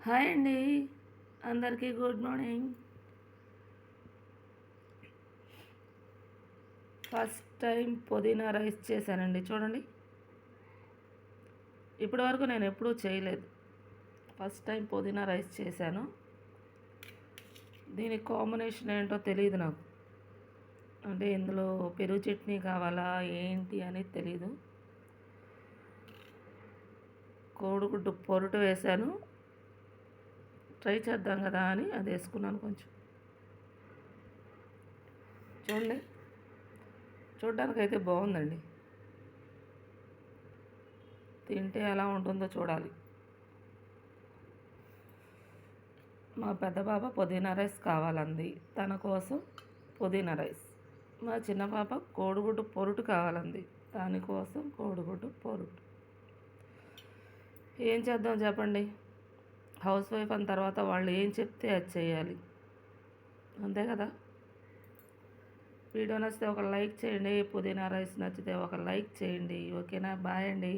Hi అండి, అందరికీ good morning. First time పుదీనా రైస్ చేశానండి. చూడండి, ఇప్పటి వరకు నేను ఎప్పుడూ చేయలేదు. ఫస్ట్ టైం పుదీనా రైస్ చేశాను. దీనికి కాంబినేషన్ ఏంటో తెలియదు నాకు. అంటే ఇందులో పెరుగు చట్నీ కావాలా ఏంటి అనేది తెలీదు. కోడిగుడ్డు పొరుటు వేశాను. ట్రై చేద్దాం కదా అని అది వేసుకున్నాను కొంచెం. చూడండి, చూడ్డానికైతే బాగుందండి. తింటే ఎలా ఉంటుందో చూడాలి. మా పెద్ద పాప పుదీనా రైస్ కావాలంది, తన కోసం పుదీనా రైస్. మా చిన్న పాప కోడిగుడ్డు పొరుటు కావాలంది, దానికోసం కోడిగుడ్డు పొరుటు. ఏం చేద్దాం చెప్పండి, హౌస్ వైఫ్ అన్న తర్వాత వాళ్ళు ఏం చెప్తే అది చేయాలి, అంతే కదా. వీడియో నచ్చితే ఒక లైక్ చేయండి, పుదీనా రైస్ నచ్చితే ఒక లైక్ చేయండి. ఓకేనా, బాయ్ అండి.